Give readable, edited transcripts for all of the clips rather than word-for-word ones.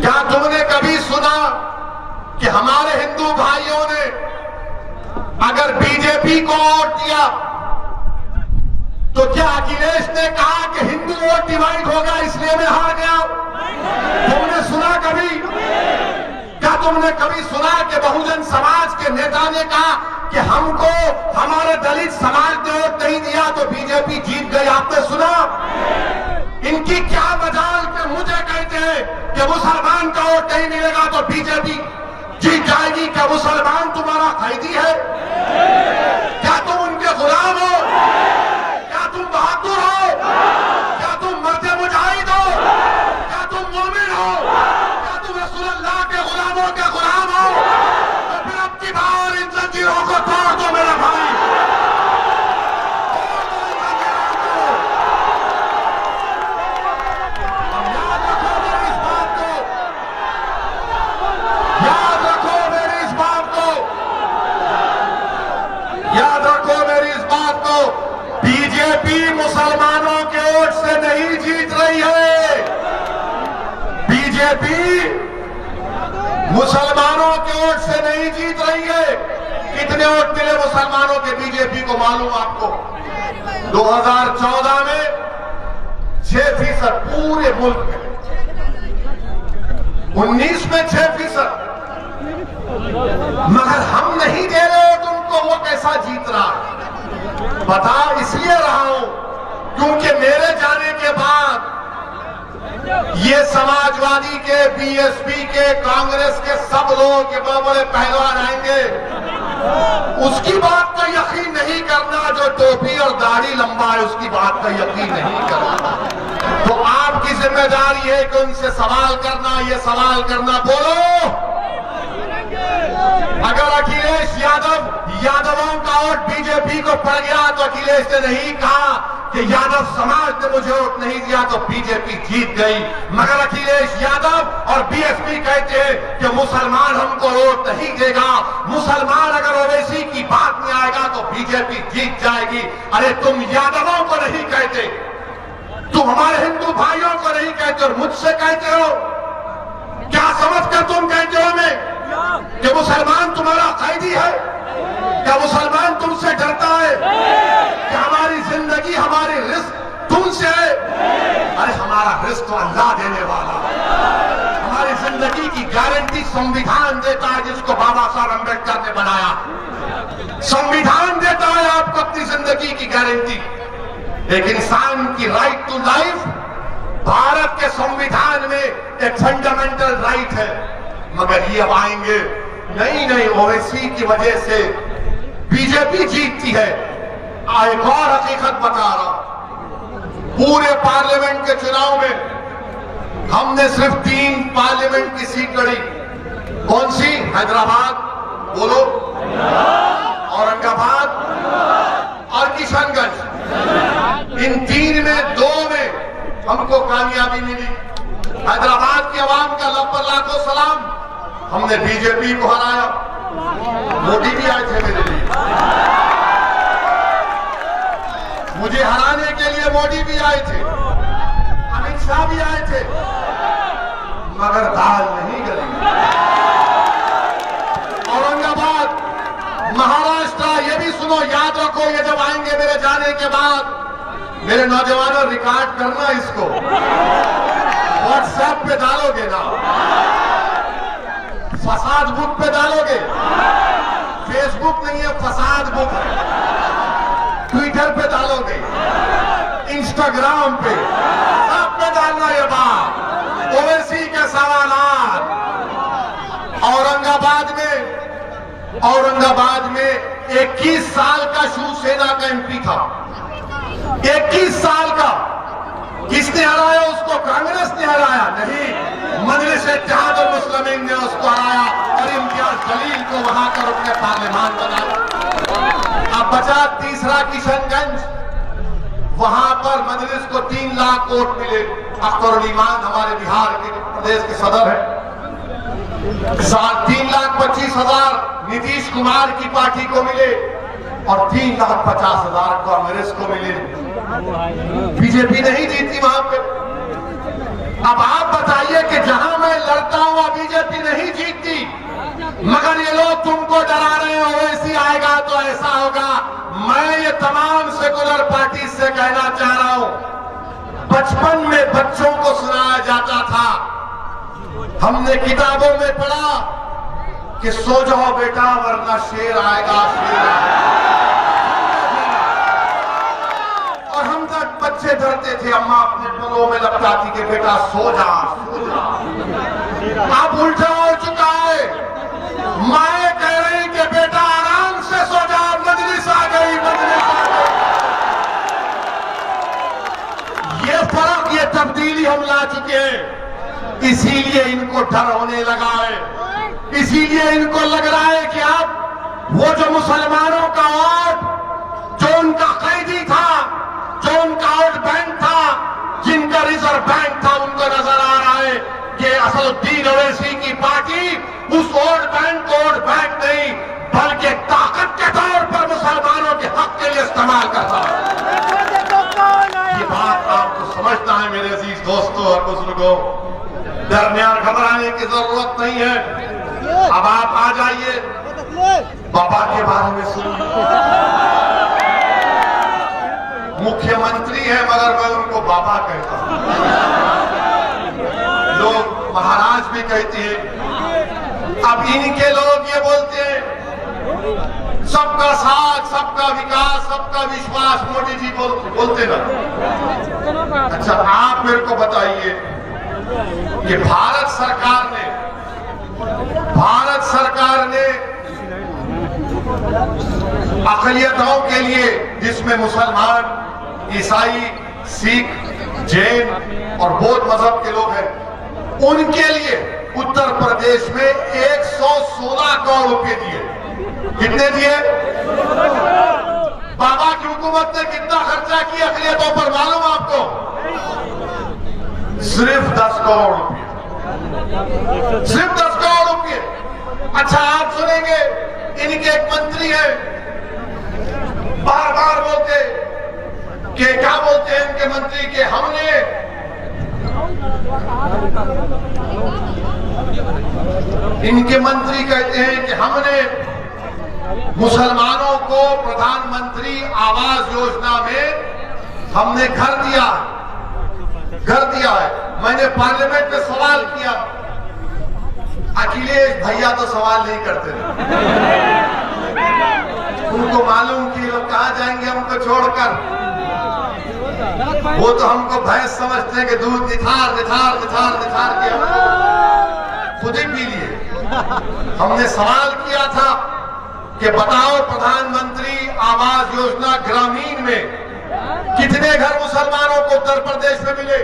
क्या तुमने कभी सुना कि हमारे हिंदू भाइयों ने अगर बीजेपी को वोट दिया तो क्या अखिलेश ने कहा कि हिंदू वोट डिवाइड होगा इसलिए मैं हार गया? तुमने सुना कभी? क्या तुमने कभी सुना कि बहुजन समाज के नेता ने कहा कि हमको हमारे दलित समाज ने वोट नहीं दिया तो बीजेपी जीत गई? आपने सुना? इनकी क्या मजाल कि मुझे कहते हैं कि मुसलमान का वोट नहीं मिलेगा तो बीजेपी जीत जाएगी। क्या मुसलमान तुम्हारा कैदी है? क्या तुम उनके गुलाम हो? क्या तुम बहादुर हो? क्या तुम मर्द मुजाहिद हो? क्या तुम मोमिन हो? क्या तुम रसूलुल्लाह के गुलामों के गुलाम हो? तो फिर अब की बार इन जंजीरों को तोड़ दो मेरे भाई। बीजेपी मुसलमानों के वोट से नहीं जीत रही है। बीजेपी मुसलमानों के वोट से नहीं जीत रही है। कितने वोट मिले मुसलमानों के बीजेपी को मालूम आपको? 2014 में 6% पूरे मुल्क में, 19 में 6%। मगर हम नहीं दे रहे वोट उनको, वो कैसा जीत रहा है? बता इसलिए रहा हूं क्योंकि मेरे जाने के बाद ये समाजवादी के, बीएसपी के, कांग्रेस के सब लोग ये बड़े बड़े पहलवान आएंगे, उसकी बात का यकीन नहीं करना। जो टोपी और दाढ़ी लंबा है उसकी बात का यकीन नहीं करना। तो आपकी जिम्मेदारी है कि उनसे सवाल करना, ये सवाल करना। बोलो, अगर अखिलेश यादवों का वोट बीजेपी को पड़ गया तो अखिलेश ने नहीं कहा कि यादव समाज ने मुझे वोट नहीं दिया तो बीजेपी जीत गई। मगर अखिलेश यादव और बीएसपी कहते हैं कि मुसलमान हमको वोट नहीं देगा, मुसलमान अगर ओवैसी की बात में आएगा तो बीजेपी जीत जाएगी। अरे तुम यादवों को नहीं कहते, तुम हमारे हिंदू भाइयों को नहीं कहते और मुझसे कहते हो। क्या समझकर तुम कहते हो मैं कि मुसलमान तुम्हारा कैदी है? क्या मुसलमान तुमसे डरता है? क्या हमारी जिंदगी, हमारी रिस्क तुमसे है? अरे हमारा रिस्क तो अल्लाह देने वाला है। हमारी जिंदगी की गारंटी संविधान देता है, जिसको बाबा साहब अम्बेडकर ने बनाया। संविधान देता है आपको अपनी जिंदगी की गारंटी। एक इंसान की राइट टू लाइफ भारत के संविधान में एक फंडामेंटल राइट है। मगर ये अब आएंगे नहीं, ओवैसी की वजह से बीजेपी जीतती है। एक और हकीकत बता रहा हूं, पूरे पार्लियामेंट के चुनाव में हमने सिर्फ 3 पार्लियामेंट की सीट लड़ी। कौन सी? हैदराबाद, बोलो, औरंगाबाद और किशनगंज। इन 3 में 2 में हमको कामयाबी मिली। हैदराबाद की आवाम का लब्बर लाखों सलाम, हमने बीजेपी को हराया। मोदी भी आए थे मेरे लिए, मुझे हराने के लिए मोदी भी आए थे, अमित शाह भी आए थे, मगर दाल नहीं गली। औरंगाबाद, महाराष्ट्र, ये भी सुनो, याद रखो, ये जब आएंगे मेरे जाने के बाद, मेरे नौजवानों रिकॉर्ड करना इसको, व्हाट्सएप पे डालोगे ना, फसाद बुक पे डालोगे, फेसबुक नहीं है, फसाद बुक है, ट्विटर पे डालोगे, इंस्टाग्राम पे, सब पे डालना ये बात, ओवैसी के सवालात। औरंगाबाद में 21 साल का शिवसेना का एमपी था, 21 साल का। किसने हराया उसको? कांग्रेस ने हराया? नहीं, मजलिस इत्तेहाद और मुस्लिमीन ने उसको हराया और इम्तियाज जलील को वहां का रुकने पार्लियामान बनाया। अब बचा तीसरा किशनगंज, वहां पर मजलिस को 3 लाख वोट मिले। अख्तरुल ईमान हमारे बिहार के प्रदेश के सदर है। 3,25,000 नीतीश कुमार की पार्टी को मिले और 3,50,000 कांग्रेस को मिले। बीजेपी नहीं जीती वहां पे। अब आप बताइए कि जहां मैं लड़ता बच्चों को सुनाया जाता था। हमने किताबों में पढ़ा कि सो जाओ बेटा वरना शेर आएगा, शेर आएगा। और हम तक बच्चे डरते थे, अम्मा अपने पलों में लपटाती कि बेटा सो जा, सो जा। अब उल्टा हो चुका है, माए कह रही कि बेटा आराम से सो जा, मजलिस आ गई, मजलिस आ गई। ये फर्क, ये तब्दीली हम ला चुके हैं। इसीलिए इनको डर होने लगा है, इसीलिए इनको लग रहा है कि अब वो जो मुसलमानों का वोट, जो उनका कैदी था, जो उनका वोट बैंक था, जिनका रिजर्व बैंक था, उनको नजर आ रहा है कि असदुद्दीन ओवैसी की पार्टी उस वोट बैंक को वोट बैंक नहीं बल्कि ताकत के तौर पर मुसलमानों के हक के लिए इस्तेमाल करता है। ये बात आपको समझना है मेरे अजीज दोस्तों और बुजुर्गों। डरने और घबराने की जरूरत नहीं है। अब आप आ जाइए, बाबा के बारे में सुनिए। मुख्यमंत्री है मगर मैं उनको बाबा कहता हूं। लोग महाराज भी कहते हैं। अब इनके लोग ये बोलते हैं सबका साथ, सबका विकास, सबका विश्वास, मोदी जी बोलते ना। अच्छा, आप मेरे को बताइए कि भारत सरकार ने अक़लियतों के लिए, जिसमें मुसलमान, ईसाई, सिख, जैन और बौद्ध मजहब के लोग हैं, उनके लिए उत्तर प्रदेश में 116 करोड़ रुपए दिए। कितने दिए? बाबा की हुकूमत ने कितना खर्चा किया अक़लियतों पर मालूम आपको? सिर्फ 10 करोड़ रुपए, सिर्फ 10 करोड़ रुपए। अच्छा, आप सुनेंगे इनके एक मंत्री हैं, बार बार बोलते कि क्या बोलते हैं इनके मंत्री के हमने इनके मंत्री कहते हैं कि हमने मुसलमानों को प्रधानमंत्री आवास योजना में हमने घर दिया है। मैंने पार्लियामेंट में सवाल किया, अखिलेश भैया तो सवाल नहीं करते, उनको मालूम कि लोग कहां जाएंगे हमको छोड़कर। वो तो हमको भैंस समझते हैं कि दूध निथार निथार निथार निथार के हमको खुद ही पी लिए। हमने सवाल किया था कि बताओ प्रधानमंत्री आवास योजना ग्रामीण में कितने घर मुसलमानों को उत्तर प्रदेश में मिले?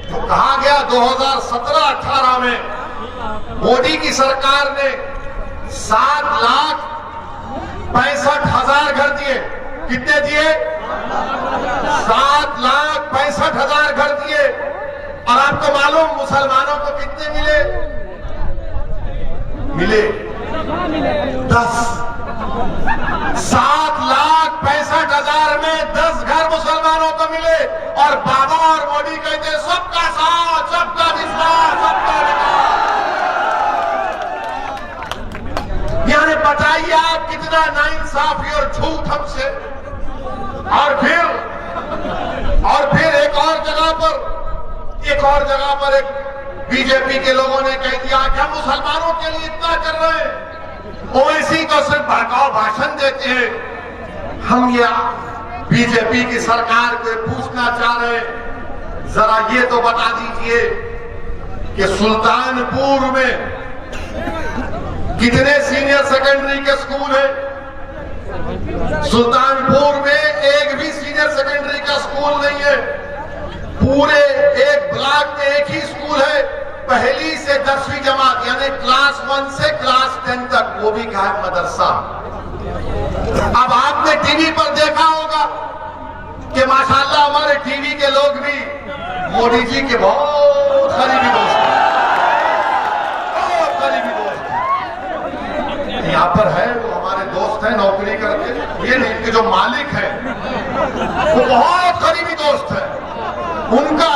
तो कहा गया 2017-18 में मोदी की सरकार ने 7,65,000 घर दिए। कितने दिए? 7,65,000 घर दिए। और आपको मालूम मुसलमानों को कितने मिले? 10। 7,65,000 में 10 घर मुसलमानों को मिले। और बाबा और मोदी कहते सबका साथ, सबका विश्वास, सबका विकास। यानी बताइए आप कितना नाइंसाफी और झूठ हमसे। और फिर एक और जगह पर एक बीजेपी के लोगों ने कह दिया कि हम मुसलमानों के लिए इतना कर रहे हैं, ओवैसी को सिर्फ भड़काऊ भाषण देते हैं। हम ये बीजेपी की सरकार को पूछना चाह रहे हैं, जरा ये तो बता दीजिए कि सुल्तानपुर में कितने सीनियर सेकेंडरी के स्कूल है? सुल्तानपुर में एक भी सीनियर सेकेंडरी का स्कूल नहीं है। पूरे एक ब्लॉक में एक ही स्कूल है, पहली से 10वीं जमात, यानी क्लास 1 से क्लास 10 तक, वो भी कहा मदरसा। अब आपने टीवी पर देखा होगा कि माशाल्लाह हमारे टीवी के लोग भी मोदी जी के बहुत करीबी दोस्त हैं, बहुत करीबी दोस्त हैं। यहाँ पर है वो हमारे दोस्त हैं नौकरी करके, ये नहीं कि जो मालिक है वो बहुत करीबी दोस्त है। उनका